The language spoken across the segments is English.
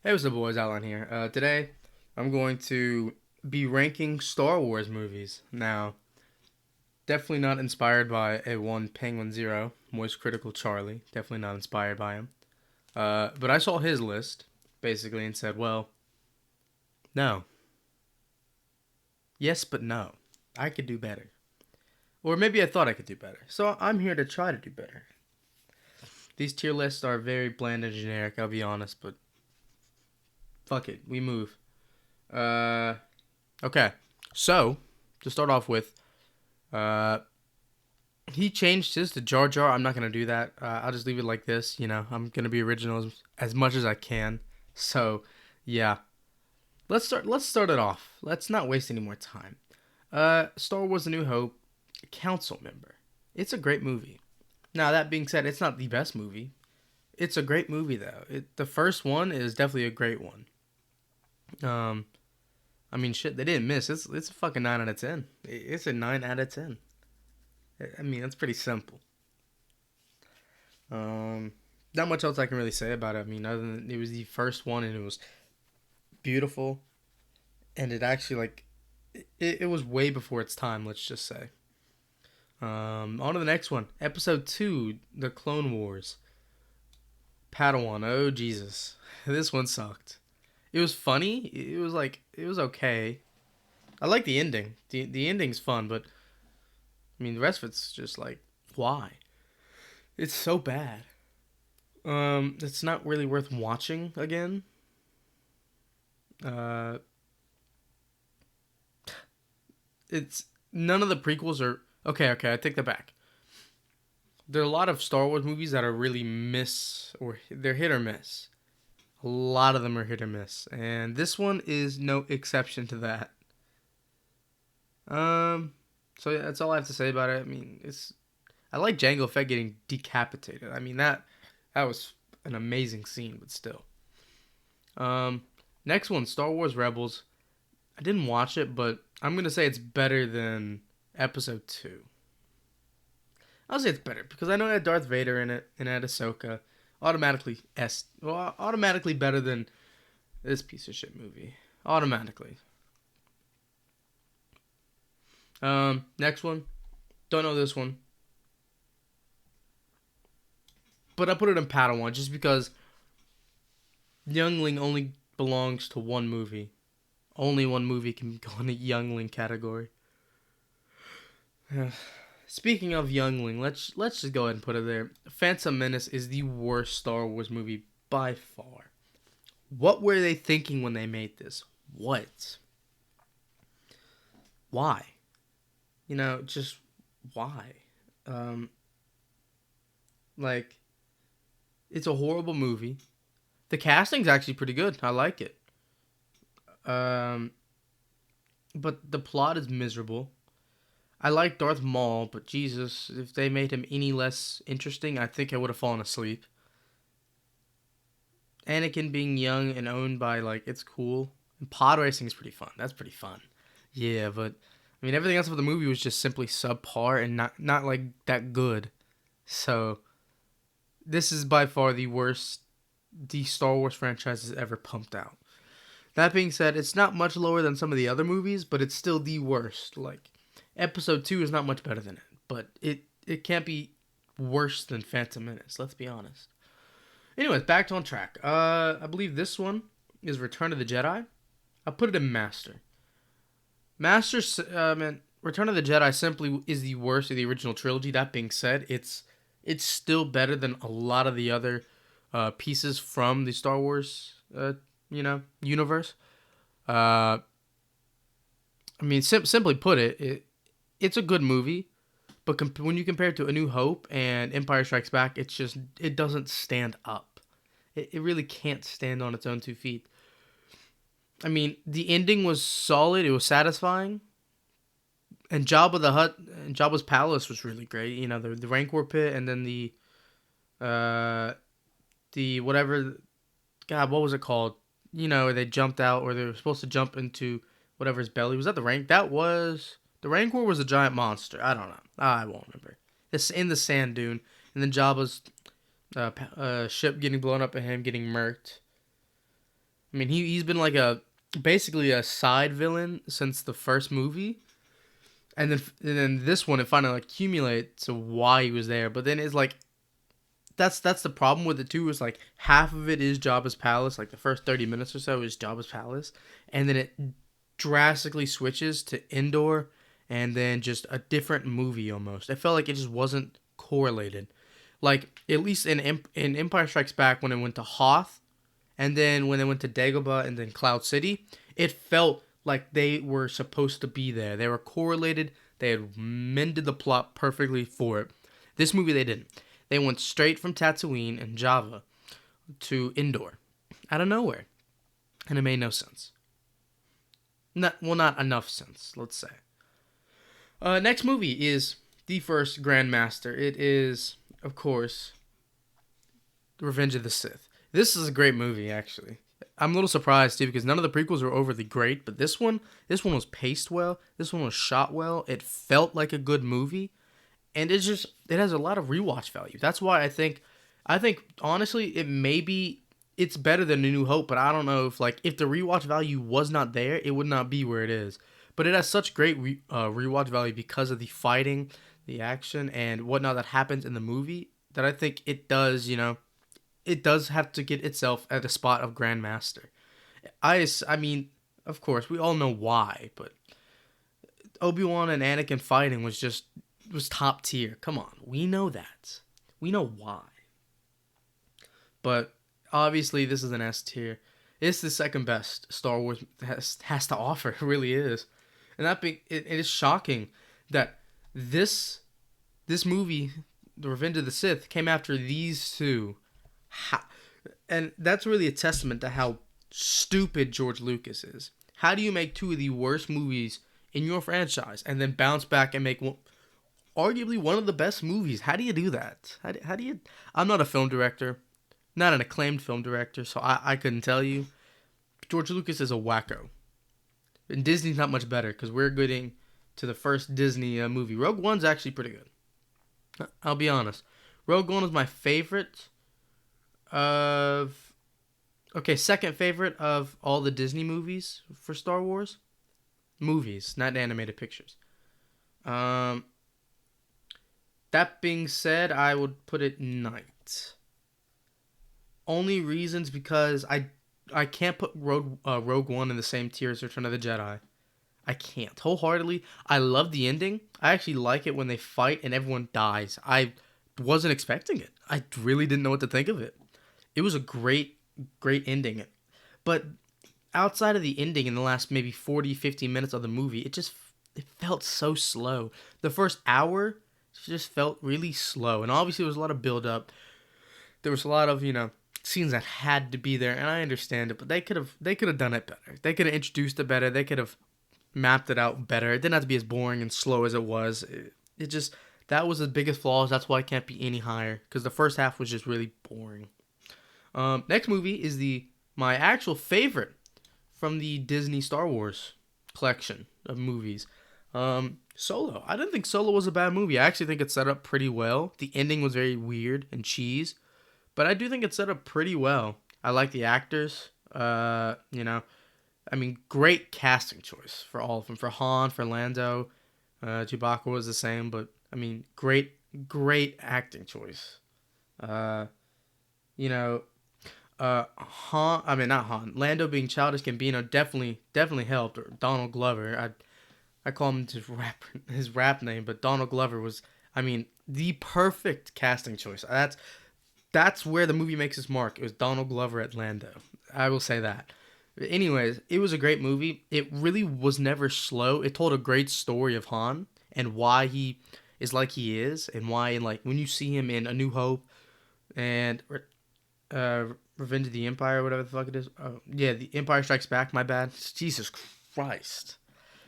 Hey, what's up, boys? Alan here. Today, I'm going to be ranking Star Wars movies. Now, definitely not inspired by a one Penguin Zero, Moist Critical Charlie. Definitely not inspired by him. But I saw his list, basically, and said, well, no. Yes, but no. I could do better. Or maybe I thought I could do better. So I'm here to try to do better. These tier lists are very bland and generic, I'll be honest, but fuck it. We move. Uh, okay. So, to start off with, Uh, he changed his to Jar Jar. I'm not gonna do that. I'll just leave it like this. I'm gonna be original as much as I can. So, yeah, Let's start it off. Let's not waste any more time. Star Wars: A New Hope, Council Member. It's a great movie. Now that being said, it's not the best movie. It's a great movie though. The first one is definitely a great one. Um, I mean, shit, they didn't miss. It's a fucking 9 out of 10. It's a 9 out of 10. I mean, that's pretty simple. Um, Not much else I can really say about it. I mean, other than it was the first one and it was beautiful, and it actually it was way before its time. Let's just say. On to the next one, Episode 2, The Clone Wars. Padawan. Oh Jesus, this one sucked. It was funny. It was okay. I like the ending. The ending's fun, but I mean the rest of it's just like why? It's so bad. It's not really worth watching again. Uh, it's none of the prequels are okay. Okay, I take that back. There are a lot of Star Wars movies that are really miss or they're hit or miss. A lot of them are hit or miss, and this one is no exception to that. Um, so yeah, that's all I have to say about it. I mean, it's I like Jango Fett getting decapitated. I mean that was an amazing scene, but still. Um, Next one, Star Wars Rebels. I didn't watch it, but I'm gonna say it's better than Episode 2. I'll say it's better because I know it had Darth Vader in it and it had Ahsoka. Automatically better than this piece of shit movie. Automatically. Next one. Don't know this one, but I put it in Padawan just because Youngling only belongs to one movie. Only one movie can go in the Youngling category. Speaking of Youngling, let's just go ahead and put it there. Phantom Menace is the worst Star Wars movie by far. What were they thinking when they made this? What? Why? Just why? Um, like it's a horrible movie. The casting's actually pretty good. I like it. Um, but the plot is miserable. I like Darth Maul, but Jesus, if they made him any less interesting, I think I would have fallen asleep. Anakin being young and owned by it's cool. And pod racing is pretty fun. That's pretty fun. Yeah, but I mean everything else of the movie was just simply subpar and not like that good. So this is by far the worst the Star Wars franchise has ever pumped out. That being said, it's not much lower than some of the other movies, but it's still the worst. Like Episode 2 is not much better than it, but it can't be worse than Phantom Menace. Let's be honest. Anyways, back on track. I believe this one is Return of the Jedi. I put it in Master. Master, man, Return of the Jedi simply is the worst of the original trilogy. That being said, it's still better than a lot of the other pieces from the Star Wars, universe. Uh, I mean, simply put it's a good movie, but when you compare it to A New Hope and Empire Strikes Back, it doesn't stand up. It really can't stand on its own 2 feet. I mean, the ending was solid. It was satisfying, and Jabba the Hutt and Jabba's palace was really great. The Rancor pit, and then uh the whatever. God, what was it called? They jumped out, or they were supposed to jump into whatever's belly. Was that the rank? That was the Rancor was a giant monster. I don't know. I won't remember. It's in the sand dune, and then Jabba's ship getting blown up and him getting murked. I mean, he's been like basically a side villain since the first movie, and then this one it finally like accumulates to why he was there. But then it's like that's the problem with it too. Is like half of it is Jabba's palace, like the first 30 minutes or so is Jabba's palace, and then it drastically switches to Endor, and then just a different movie almost. I felt like it just wasn't correlated. Like at least in Empire Strikes Back when it went to Hoth, and then when they went to Dagobah and then Cloud City, it felt like they were supposed to be there. They were correlated. They had mended the plot perfectly for it. This movie they didn't. They went straight from Tatooine and Java to Endor, out of nowhere, and it made no sense. Not enough sense, let's say. Next movie is the first Grandmaster. It is, of course, Revenge of the Sith. This is a great movie, actually. I'm a little surprised too because none of the prequels were overly great, but this one was paced well. This one was shot well. It felt like a good movie, and it has a lot of rewatch value. That's why I think honestly it's better than A New Hope, but I don't know if the rewatch value was not there, it would not be where it is. But it has such great rewatch value because of the fighting, the action, and whatnot that happens in the movie that I think it does, it does have to get itself at the spot of Grandmaster. I mean, of course, we all know why, but Obi-Wan and Anakin fighting was top tier. Come on, we know that. We know why. But obviously, this is an S tier. It's the second best Star Wars has to offer. It really is, and it is shocking that this movie, The Revenge of the Sith, came after these two. And that's really a testament to how stupid George Lucas is. How do you make two of the worst movies in your franchise and then bounce back and make arguably one of the best movies? How do you do that? How do you? I'm not a film director, not an acclaimed film director, so I couldn't tell you. George Lucas is a wacko. And Disney's not much better because we're getting to the first Disney movie. Rogue One's actually pretty good. I'll be honest. Rogue One was my favorite second favorite of all the Disney movies for Star Wars. Movies, not animated pictures. That being said, I would put it ninth. Only reasons because I can't put Rogue One in the same tier as Return of the Jedi. I can't. Wholeheartedly. I love the ending. I actually like it when they fight and everyone dies. I wasn't expecting it. I really didn't know what to think of it. It was a great ending. But outside of the ending in the last maybe 40, 50 minutes of the movie, it felt so slow. The first hour just felt really slow. And obviously there was a lot of build up. There was a lot of, scenes that had to be there, and I understand it, but they could have done it better. They could have introduced it better. They could have mapped it out better. It didn't have to be as boring and slow as it was. That was the biggest flaws. That's why it can't be any higher, because the first half was just really boring. Next movie is my actual favorite from the Disney Star Wars collection of movies. Solo. I didn't think Solo was a bad movie. I actually think it set up pretty well. The ending was very weird and cheese, but I do think it set up pretty well. I like the actors. Great casting choice for all of them. For Han, for Lando, Chewbacca was the same, but great acting choice. Not Han. Lando being Childish Gambino definitely helped. Or Donald Glover. I call him his rap name, but Donald Glover was, the perfect casting choice. That's where the movie makes its mark. It was Donald Glover at Lando. I will say that. But anyways, it was a great movie. It really was never slow. It told a great story of Han and why he is like he is, and why, when you see him in A New Hope and Revenge of the Empire, whatever the fuck it is. Oh, yeah, The Empire Strikes Back, my bad. Jesus Christ.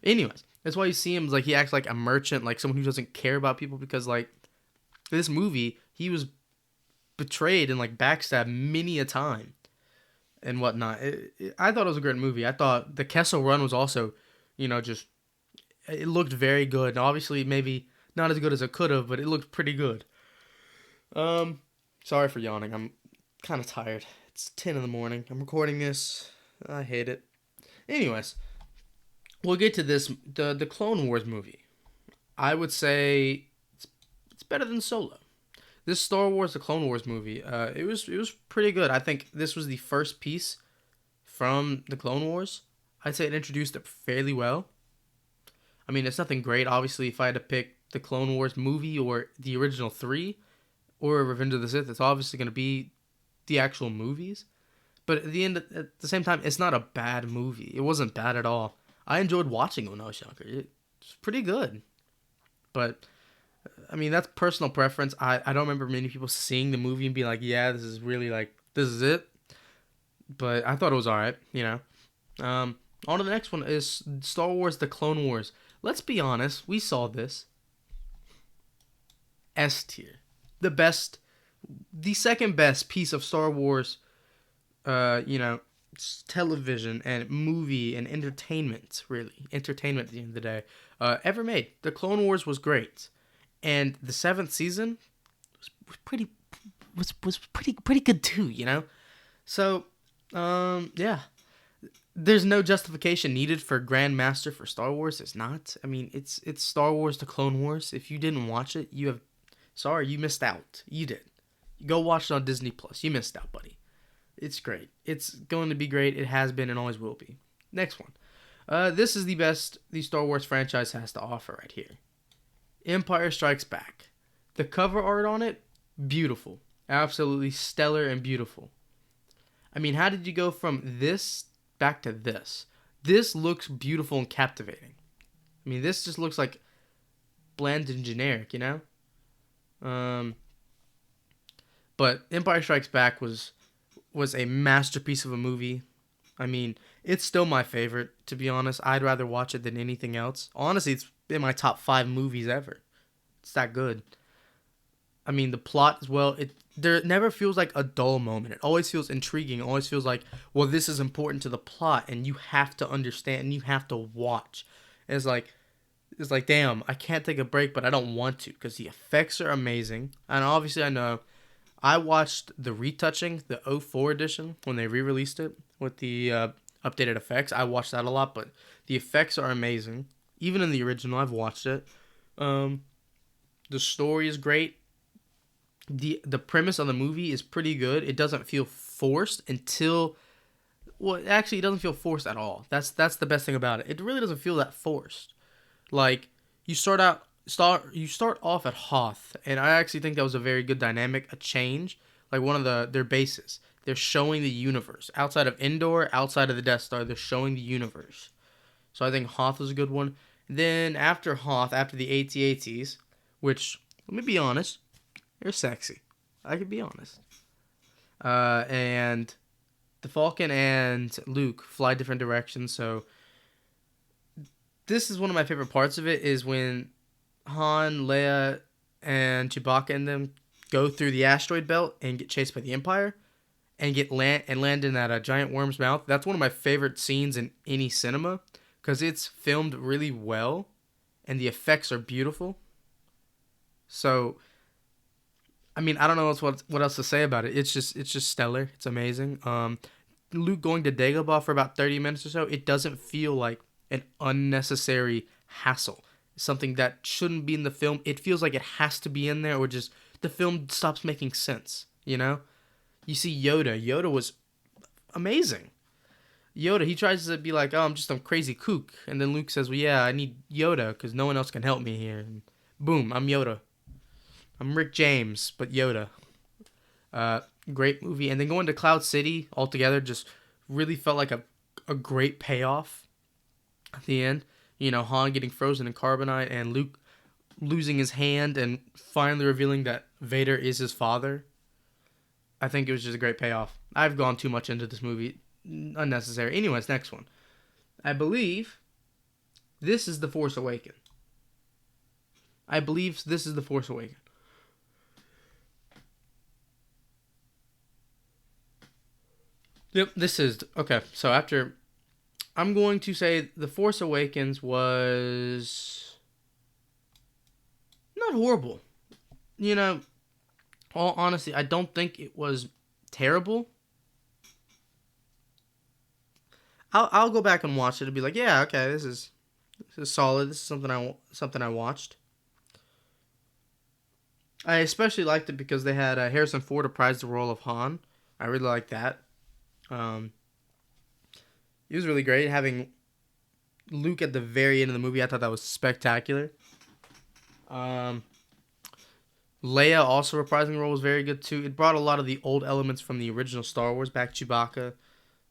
Anyways, that's why you see him, he acts like a merchant, like someone who doesn't care about people, because, this movie, he was betrayed and, backstabbed many a time and whatnot. I thought it was a great movie. I thought the Kessel Run was also, it looked very good. And obviously, maybe not as good as it could have, but it looked pretty good. Sorry for yawning. I'm kind of tired. It's 10 in the morning. I'm recording this I hate it. Anyways, we'll get to this. The Clone Wars movie. I would say it's better than Solo. This Star Wars, the Clone Wars movie, it was pretty good. I think this was the first piece from the Clone Wars. I'd say it introduced it fairly well. I mean, it's nothing great. Obviously, if I had to pick the Clone Wars movie or the original three or Revenge of the Sith, it's obviously going to be the actual movies. But at the same time, it's not a bad movie. It wasn't bad at all. I enjoyed watching it when I was younger. It's pretty good. But I mean, that's personal preference. I don't remember many people seeing the movie and being like, yeah, this is really like, this is it. But I thought it was alright, you know. On to the next one is Star Wars The Clone Wars. Let's be honest, we saw this. S tier. The best, the second best piece of Star Wars, you know, television and movie and entertainment, really. Entertainment at the end of the day, ever made. The Clone Wars was great. And the seventh season was pretty good too, you know? So, yeah. There's no justification needed for Grandmaster for Star Wars. It's not. I mean, it's Star Wars: The Clone Wars. If you didn't watch it, you missed out. You did. Go watch it on Disney Plus. You missed out, buddy. It's great. It's going to be great. It has been and always will be. Next one. This is the best the Star Wars franchise has to offer right here. Empire Strikes Back. The cover art on it, beautiful. Absolutely stellar and beautiful. I mean, how did you go from this back to this? This looks beautiful and captivating. I mean, this just looks like bland and generic, you know? But Empire Strikes Back was a masterpiece of a movie. I mean, it's still my favorite, to be honest. I'd rather watch it than anything else. Honestly, it's in my top 5 movies ever. It's that good. I mean, the plot as well, there never feels like a dull moment. It always feels intriguing. It always feels like, well, this is important to the plot, and you have to understand, and you have to watch. And it's like, damn, I can't take a break, but I don't want to, because the effects are amazing. And obviously, I know, I watched the retouching, the '04 edition, when they re-released it with the updated effects. I watched that a lot, but the effects are amazing. Even in the original, I've watched it. The story is great. The premise of the movie is pretty good. It doesn't feel forced until, well, actually, it doesn't feel forced at all. That's the best thing about it. It really doesn't feel that forced. Like, you start off at Hoth, and I actually think that was a very good dynamic, a change. Like, one of their bases. They're showing the universe. Outside of Endor, outside of the Death Star, they're showing the universe. So I think Hoth was a good one. Then after Hoth, after the AT-ATs, which, let me be honest, they're sexy. I can be honest. And the Falcon and Luke fly different directions, so this is one of my favorite parts of it, is when Han, Leia, and Chewbacca and them go through the asteroid belt and get chased by the Empire and land in that giant worm's mouth. That's one of my favorite scenes in any cinema because it's filmed really well and the effects are beautiful. So, I mean, I don't know what else to say about it. It's just stellar. It's amazing. Luke going to Dagobah for about 30 minutes or so, it doesn't feel like an unnecessary hassle. Something that shouldn't be in the film. It feels like it has to be in there, or just the film stops making sense, you know? You see Yoda. Yoda was amazing. Yoda, he tries to be like, oh, I'm just a crazy kook. And then Luke says, well, yeah, I need Yoda because no one else can help me here. And boom, I'm Yoda. I'm Rick James, but Yoda. Great movie. And then going to Cloud City altogether just really felt like a great payoff at the end. You know, Han getting frozen in carbonite and Luke losing his hand and finally revealing that Vader is his father. I think it was just a great payoff. I've gone too much into this movie. Unnecessary. Anyways, next one. I believe this is The Force Awakens. I believe this is The Force Awakens. Yep, this is... Okay, so after... I'm going to say The Force Awakens was... not horrible. You know, all honesty, I don't think it was terrible. I'll go back and watch it and be like, yeah, okay, this is solid. This is something I watched. I especially liked it because they had Harrison Ford reprise the role of Han. I really liked that. Um, it was really great having Luke at the very end of the movie. I thought that was spectacular. Um, Leia also reprising the role was very good too. It brought a lot of the old elements from the original Star Wars back. Chewbacca,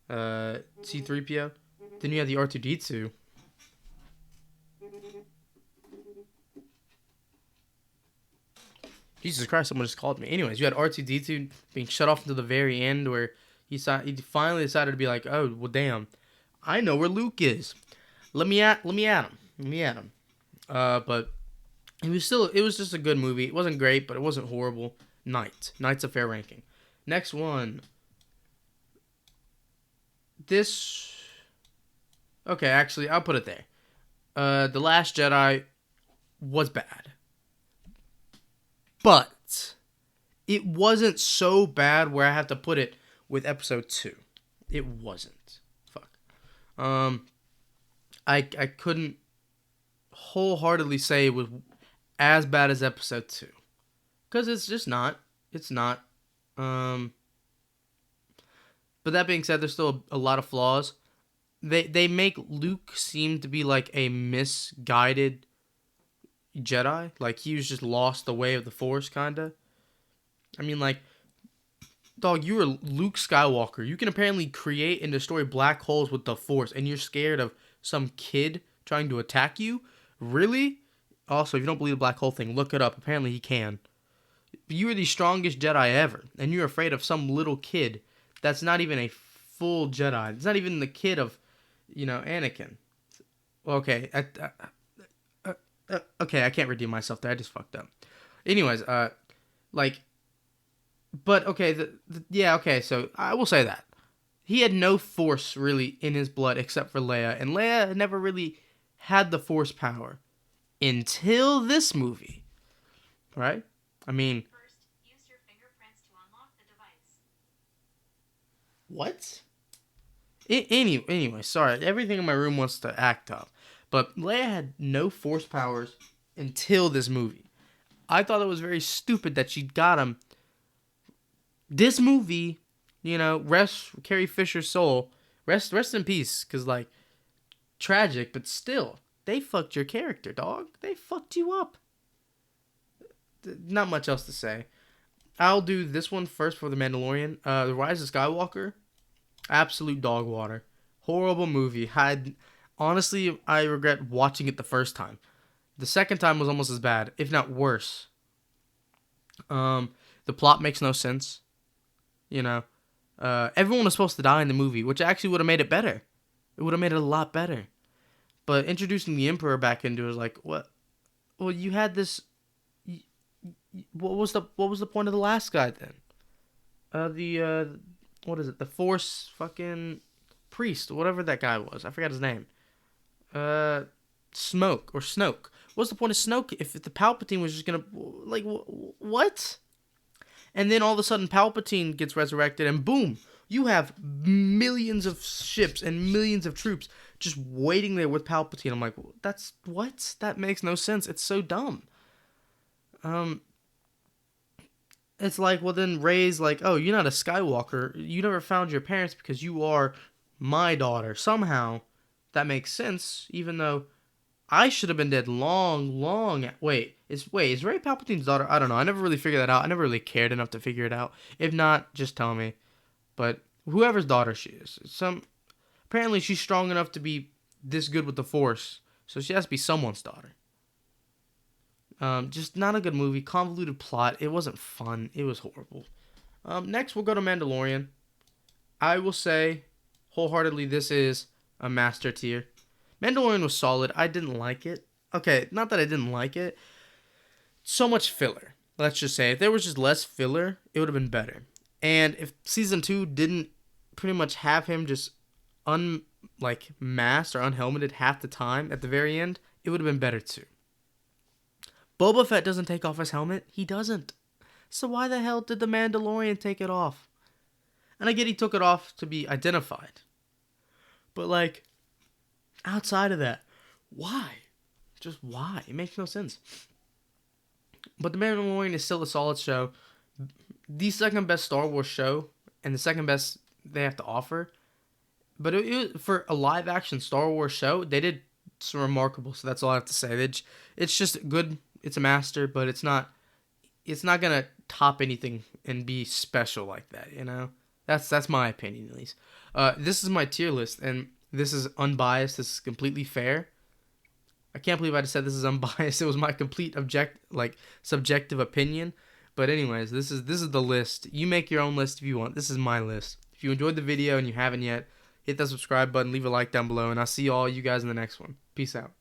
C-3PO. Then you had the R2-D2. Jesus Christ, someone just called me. Anyways, you had R2-D2 being shut off until the very end where he finally decided to be like, oh, well, damn. I know where Luke is. Let me at him. But it was just a good movie. It wasn't great, but it wasn't horrible. Knight's a fair ranking. Next one. Okay, actually, I'll put it there. The Last Jedi was bad. But it wasn't so bad where I have to put it with episode 2. It wasn't. Fuck. I couldn't wholeheartedly say it was as bad as episode 2. Because it's just not. It's not. But that being said, there's still a lot of flaws. They make Luke seem to be like a misguided Jedi. Like, he was just lost the way of the Force, kinda. I mean, like, dog, you are Luke Skywalker. You can apparently create and destroy black holes with the Force, and you're scared of some kid trying to attack you? Really? Also, if you don't believe the black hole thing, look it up. Apparently he can. You are the strongest Jedi ever, and you're afraid of some little kid that's not even a full Jedi. It's not even the kid of, Anakin. Okay, okay, I can't redeem myself there. I just fucked up. Anyways, but okay, yeah, okay. So I will say that he had no Force really in his blood except for Leia, and Leia never really had the Force power until this movie, right? I mean, first, use your fingerprints to unlock the device. What? Anyway, sorry. Everything in my room wants to act up. But Leia had no Force powers until this movie. I thought it was very stupid that she got him. This movie, rest Carrie Fisher's soul. Rest in peace. Because, tragic, but still. They fucked your character, dog. They fucked you up. Not much else to say. I'll do this one first for The Mandalorian. The Rise of Skywalker. Absolute dog water. Horrible movie. Honestly, I regret watching it the first time. The second time was almost as bad, if not worse. The plot makes no sense. Everyone was supposed to die in the movie, which actually would have made it better. It would have made it a lot better. But introducing the Emperor back into it was like, what? Well, you had this. What was the point of the last guy then? What is it? The Force fucking priest, whatever that guy was. I forgot his name. Snoke. What's the point of Snoke if the Palpatine was just gonna what? And then all of a sudden Palpatine gets resurrected, and boom, you have millions of ships and millions of troops just waiting there with Palpatine. I'm like, that's what? That makes no sense. It's so dumb. It's like, well, then Rey's like, oh, you're not a Skywalker. You never found your parents because you are my daughter. Somehow, that makes sense, even though I should have been dead long. Wait, is Rey Palpatine's daughter? I don't know. I never really figured that out. I never really cared enough to figure it out. If not, just tell me. But whoever's daughter she is, apparently she's strong enough to be this good with the Force, so she has to be someone's daughter. Just not a good movie. Convoluted plot. It wasn't fun. It was horrible. Next, we'll go to Mandalorian. I will say, wholeheartedly, this is a master tier. Mandalorian was solid. I didn't like it. Okay, not that I didn't like it. So much filler. Let's just say, if there was just less filler, it would have been better. And if season 2 didn't pretty much have him just masked or unhelmeted half the time at the very end, it would have been better too. Boba Fett doesn't take off his helmet. He doesn't. So why the hell did the Mandalorian take it off? And I get he took it off to be identified. But like, outside of that, why? Just why? It makes no sense. But The Mandalorian is still a solid show. The second best Star Wars show, and the second best they have to offer. But for a live action Star Wars show, they did some remarkable. So that's all I have to say. It's just good. It's a master, but it's not. It's not gonna top anything and be special like that. You know, that's my opinion at least. This is my tier list, and this is unbiased. This is completely fair. I can't believe I just said this is unbiased. It was my complete subjective opinion. But anyways, this is the list. You make your own list if you want. This is my list. If you enjoyed the video and you haven't yet, hit that subscribe button, leave a like down below, and I'll see all you guys in the next one. Peace out.